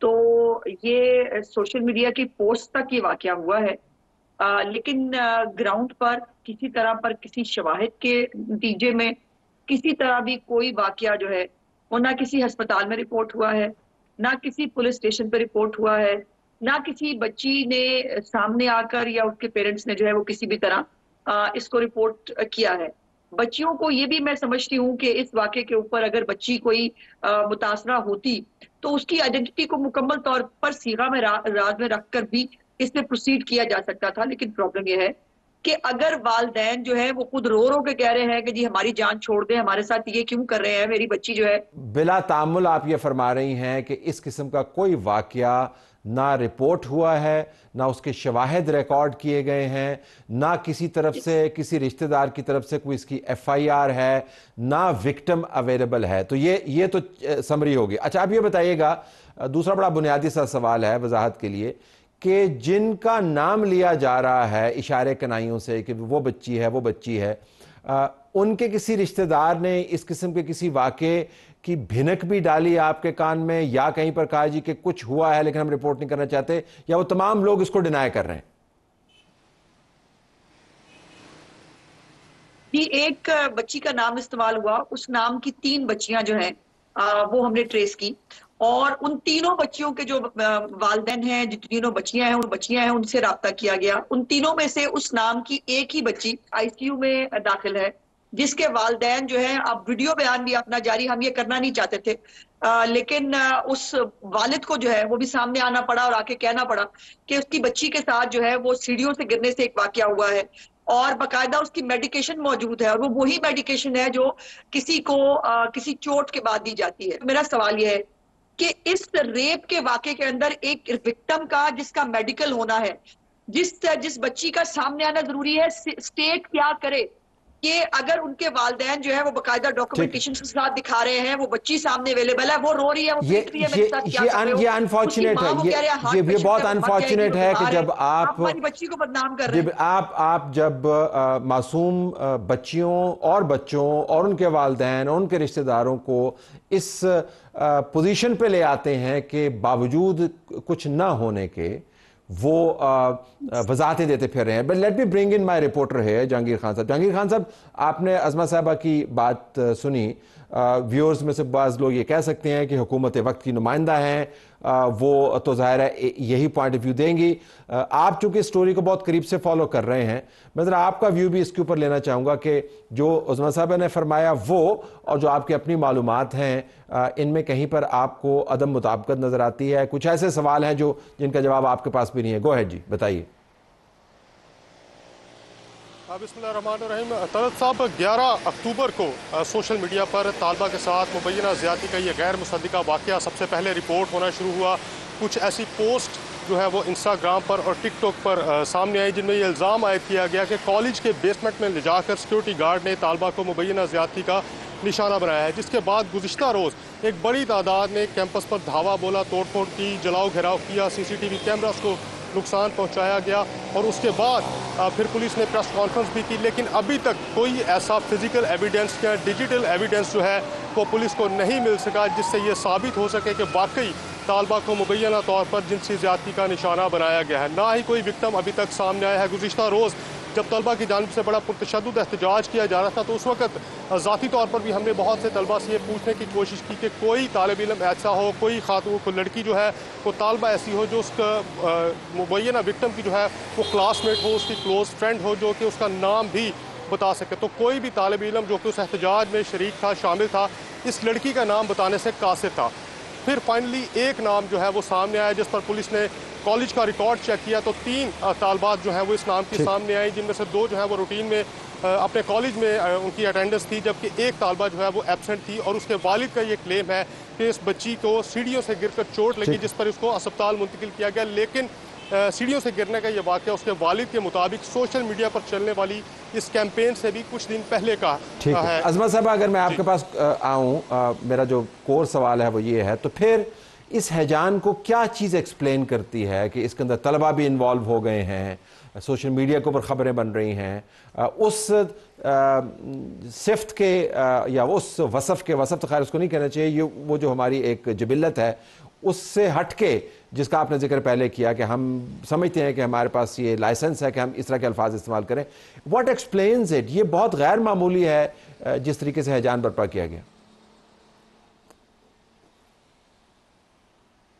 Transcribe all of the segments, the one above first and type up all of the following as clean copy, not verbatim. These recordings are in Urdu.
تو یہ سوشل میڈیا کی پوسٹ تک یہ واقعہ ہوا ہے، لیکن گراؤنڈ پر کسی طرح پر کسی شواہد کے نتیجے میں کسی طرح بھی کوئی واقعہ جو ہے وہ نہ کسی ہسپتال میں رپورٹ ہوا ہے، نہ کسی پولیس اسٹیشن پہ رپورٹ ہوا ہے، نہ کسی بچی نے سامنے آ کر یا اس کے پیرنٹس نے جو ہے وہ کسی بھی طرح اس کو رپورٹ کیا ہے۔ بچیوں کو یہ بھی میں سمجھتی ہوں کہ اس واقعے کے اوپر اگر بچی کوئی متاثرہ ہوتی تو اس کی آئیڈینٹی کو مکمل طور پر صیغہ میں راز میں رکھ کر بھی اس میں پروسیڈ کیا جا سکتا تھا، لیکن پرابلم یہ ہے کہ اگر والدین جو ہے وہ خود رو رو کے کہہ رہے ہیں کہ جی ہماری جان چھوڑ دیں، ہمارے ساتھ یہ کیوں کر رہے ہیں، میری بچی جو ہے بلا تعامل آپ یہ فرما رہی ہیں کہ اس قسم کا کوئی واقعہ نہ رپورٹ ہوا ہے، نہ اس کے شواہد ریکارڈ کیے گئے ہیں، نہ کسی طرف سے کسی رشتہ دار کی طرف سے کوئی اس کی ایف آئی آر ہے، نہ وکٹم اویلیبل ہے۔ تو یہ تو سمری ہوگی۔ اچھا آپ یہ بتائیے گا، دوسرا بڑا بنیادی سا سوال ہے وضاحت کے لیے، کہ جن کا نام لیا جا رہا ہے اشارے کنائیوں سے کہ وہ بچی ہے وہ بچی ہے، ان کے کسی رشتہ دار نے اس قسم کے کسی واقعے کی بھنک بھی ڈالی آپ کے کان میں، یا کہیں پر کہا جی کہ کچھ ہوا ہے لیکن ہم رپورٹ نہیں کرنا چاہتے، یا وہ تمام لوگ اس کو ڈینائی کر رہے ہیں؟ جی ایک بچی کا نام استعمال ہوا، اس نام کی 3 بچیاں جو ہیں وہ ہم نے ٹریس کی، اور ان تینوں بچیوں کے جو والدین ہیں، جو تینوں بچیاں ہیں ان سے رابطہ کیا گیا۔ ان تینوں میں سے اس نام کی ایک ہی بچی آئی سی یو میں داخل ہے، جس کے والدین جو ہیں، اب ویڈیو بیان بھی اپنا جاری، ہم یہ کرنا نہیں چاہتے تھے لیکن اس والد کو جو ہے وہ بھی سامنے آنا پڑا اور آ کے کہنا پڑا کہ اس کی بچی کے ساتھ جو ہے وہ سیڑھیوں سے گرنے سے ایک واقعہ ہوا ہے، اور باقاعدہ اس کی میڈیکیشن موجود ہے، اور وہ وہی میڈیکیشن ہے جو کسی کو کسی چوٹ کے بعد دی جاتی ہے۔ میرا سوال یہ ہے کہ اس ریپ کے واقعے کے اندر ایک وکٹم کا جس کا میڈیکل ہونا ہے، جس بچی کا سامنے آنا ضروری ہے، اسٹیٹ کیا کرے کہ اگر ان کے والدین جو ہے وہ باقاعدہ ڈاکومنٹیشن کے ساتھ دکھا رہے ہیں، وہ بچی سامنے اویلیبل ہے، وہ رو رہی ہے، وہ پوچھ رہی ہے میرے ساتھ کیا کر رہے ہو، یہ انفارچونیٹ ہے، یہ بہت انفارچونیٹ ہے کہ جب آپ ہماری بچی کو بدنام کر رہے ہیں۔ جب معصوم بچیوں اور بچوں اور ان کے والدین اور ان کے رشتہ داروں کو اس پوزیشن پہ لے آتے ہیں کہ باوجود کچھ نہ ہونے کے وہ وضاحتیں دیتے پھر رہے ہیں۔ But let me bring in my reporter ہے جہانگیر خان صاحب۔ جہانگیر خان صاحب، آپ نے عظمہ صاحبہ کی بات سنی، ویورز میں سے بعض لوگ یہ کہہ سکتے ہیں کہ حکومت وقت کی نمائندہ ہیں، وہ تو ظاہر ہے یہی پوائنٹ آف ویو دیں گی۔ آپ چونکہ اسٹوری کو بہت قریب سے فالو کر رہے ہیں، میں ذرا آپ کا ویو بھی اس کے اوپر لینا چاہوں گا کہ جو عظمہ صاحبہ نے فرمایا وہ اور جو آپ کی اپنی معلومات ہیں، ان میں کہیں پر آپ کو عدم مطابقت نظر آتی ہے؟ کچھ ایسے سوال ہیں جن کا جواب آپ کے پاس بھی نہیں ہے۔ گو ہیڈ جی، بتائیے۔ بسم اللہ الرحمن الرحیم۔ طلعت صاحب، 11 اکتوبر کو سوشل میڈیا پر طالبہ کے ساتھ مبینہ زیادتی کا یہ غیر مصدقہ واقعہ سب سے پہلے رپورٹ ہونا شروع ہوا۔ کچھ ایسی پوسٹ جو ہے وہ انسٹاگرام پر اور ٹک ٹاک پر سامنے آئی، جن میں یہ الزام عائد کیا گیا کہ کالج کے بیسمنٹ میں لے جا کر سیکورٹی گارڈ نے طالبہ کو مبینہ زیادتی کا نشانہ بنایا ہے، جس کے بعد گزشتہ روز ایک بڑی تعداد نے کیمپس پر دھاوا بولا، توڑ پھوڑ کی، جلاؤ گھیراؤ کیا، سی سی ٹی وی کیمراز کو نقصان پہنچایا گیا، اور اس کے بعد پھر پولیس نے پریس کانفرنس بھی کی، لیکن ابھی تک کوئی ایسا فزیکل ایویڈنس یا ڈیجیٹل ایویڈنس جو ہے وہ پولیس کو نہیں مل سکا جس سے یہ ثابت ہو سکے کہ واقعی طالبہ کو مبینہ طور پر جنسی زیادتی کا نشانہ بنایا گیا ہے۔ نہ ہی کوئی وکٹم ابھی تک سامنے آیا ہے۔ گزشتہ روز جب طلبہ کی جانب سے بڑا پرتشدد احتجاج کیا جا رہا تھا تو اس وقت ذاتی طور پر بھی ہم نے بہت سے طلبہ سے یہ پوچھنے کی کوشش کی کہ کوئی طالب علم ایسا ہو، کوئی خاتون، کوئی لڑکی جو ہے وہ طالبہ ایسی ہو جو اس کا مبینہ وکٹم کی جو ہے وہ کلاس میٹ ہو، اس کی کلوز فرینڈ ہو، جو کہ اس کا نام بھی بتا سکے۔ تو کوئی بھی طالب علم جو کہ اس احتجاج میں شریک تھا، شامل تھا، اس لڑکی کا نام بتانے سے قاصر تھا۔ پھر فائنلی ایک نام جو ہے وہ سامنے آیا، جس پر پولیس نے کالج کا ریکارڈ چیک کیا تو 3 طالبات جو ہیں وہ اس نام کی سامنے آئیں، جن میں سے 2 جو ہیں وہ روٹین میں اپنے کالج میں ان کی اٹینڈنس تھی، جبکہ ایک طالبہ جو ہے وہ ایبسنٹ تھی، اور اس کے والد کا یہ کلیم ہے کہ اس بچی کو سیڑھیوں سے گر کر چوٹ لگی، جس پر اس کو اسپتال منتقل کیا گیا، لیکن سیڑھیوں سے گرنے کا یہ واقعہ اس کے والد کے مطابق سوشل میڈیا پر چلنے والی اس کیمپین سے بھی کچھ دن پہلے کا ہے۔ عظمہ صاحبہ، اگر میں آپ کے پاس آؤں، میرا جو کور سوال ہے وہ یہ ہے، تو پھر اس ہیجان کو کیا چیز ایکسپلین کرتی ہے کہ اس کے اندر طلبہ بھی انوالو ہو گئے ہیں، سوشل میڈیا کے اوپر خبریں بن رہی ہیں، اس صفت کے یا اس وصف تو خیر اس کو نہیں کہنا چاہیے، وہ جو ہماری ایک جبلت ہے اس سے ہٹ کے جس کا آپ نے ذکر پہلے کیا کہ ہم سمجھتے ہیں کہ ہمارے پاس یہ لائسنس ہے کہ ہم اس طرح کے الفاظ استعمال کریں. What explains it? یہ بہت غیر معمولی ہے جس طریقے سے ہیجان برپا کیا گیا.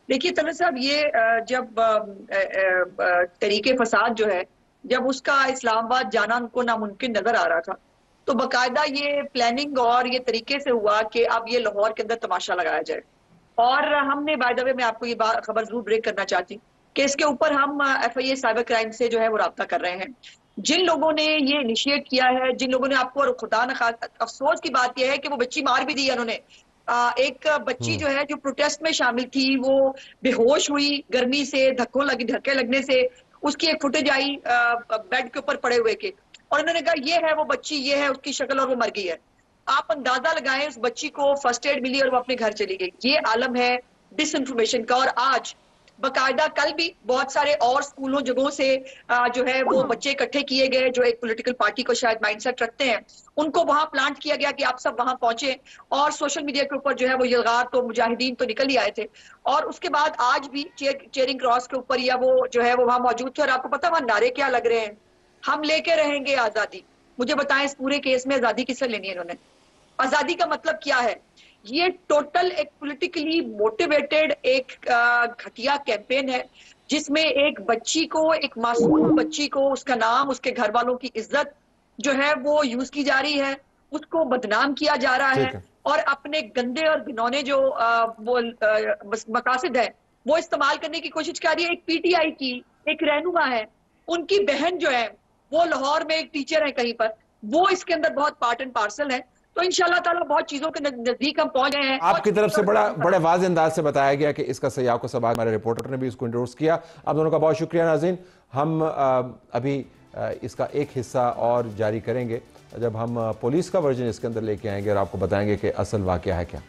دیکھیے طلعت صاحب، یہ جب طریق فساد جو ہے، جب اس کا اسلام آباد جانا ان کو ناممکن نظر آ رہا تھا، تو باقاعدہ یہ پلاننگ اور یہ طریقے سے ہوا کہ اب یہ لاہور کے اندر تماشا لگایا جائے. اور ہم نے بائی دا وے، میں آپ کو یہ خبر ضرور بریک کرنا چاہتی ہوں کہ اس کے اوپر ہم F I A cyber crime سے جو ہے وہ رابطہ کر رہے ہیں. جن لوگوں نے یہ انیشیٹ کیا ہے، جن لوگوں نے آپ کو، اور خدا نخواستہ افسوس کی بات یہ ہے کہ وہ بچی مار بھی دی ہے انہوں نے. ایک بچی جو ہے جو پروٹیسٹ میں شامل تھی، وہ بے ہوش ہوئی گرمی سے، دھکے لگنے سے. اس کی ایک فوٹیج آئی بیڈ کے اوپر پڑے ہوئے کے، اور انہوں نے کہا یہ ہے وہ بچی، یہ ہے اس کی شکل، اور وہ مر گئی ہے. آپ اندازہ لگائیں، اس بچی کو فرسٹ ایڈ ملی اور وہ اپنے گھر چلی گئی. یہ عالم ہے ڈس انفارمیشن کا. اور آج باقاعدہ کل بھی بہت سارے اور اسکولوں جگہوں سے جو ہے وہ بچے اکٹھے کیے گئے جو ایک پولیٹیکل پارٹی کو شاید مائنڈ سیٹ رکھتے ہیں. ان کو وہاں پلانٹ کیا گیا کہ آپ سب وہاں پہنچے، اور سوشل میڈیا کے اوپر جو ہے وہ یلغار تو مجاہدین تو نکل ہی آئے تھے. اور اس کے بعد آج بھی چیئرنگ کراس کے اوپر یا وہ جو ہے وہ وہاں موجود تھے. اور آپ کو پتا وہاں نعرے کیا لگ رہے ہیں؟ ہم لے کے رہیں گے آزادی. مجھے بتائیں اس پورے کیس میں آزادی کس سے لینی ہے انہوں نے؟ آزادی کا مطلب کیا ہے؟ یہ ٹوٹل ایک پولیٹیکلی موٹیویٹڈ ایک گھٹیا کیمپین ہے، جس میں ایک بچی کو، ایک معصوم بچی کو، اس کا نام، اس کے گھر والوں کی عزت جو ہے وہ یوز کی جا رہی ہے، اس کو بدنام کیا جا رہا ہے، اور اپنے گندے اور گھنونے جو وہ مقاصد ہے وہ استعمال کرنے کی کوشش کر رہی ہے. ایک پی ٹی آئی کی ایک رہنما ہے، ان کی بہن جو ہے وہ لاہور میں ایک ٹیچر ہے کہیں پر، وہ اس کے اندر بہت پارٹ اینڈ پارسل ہے. تو انشاءاللہ تعالیٰ بہت چیزوں کے نزدیک ہم پہنچ گئے ہیں. آپ کی طرف سے بڑے واضح انداز سے بتایا گیا کہ اس کا سیاق و سباق، ہمارے رپورٹر نے بھی اس کو انٹروڈیوس کیا. آپ دونوں کا بہت شکریہ. ناظرین، ہم ابھی اس کا ایک حصہ اور جاری کریں گے جب ہم پولیس کا ورژن اس کے اندر لے کے آئیں گے اور آپ کو بتائیں گے کہ اصل واقعہ ہے کیا.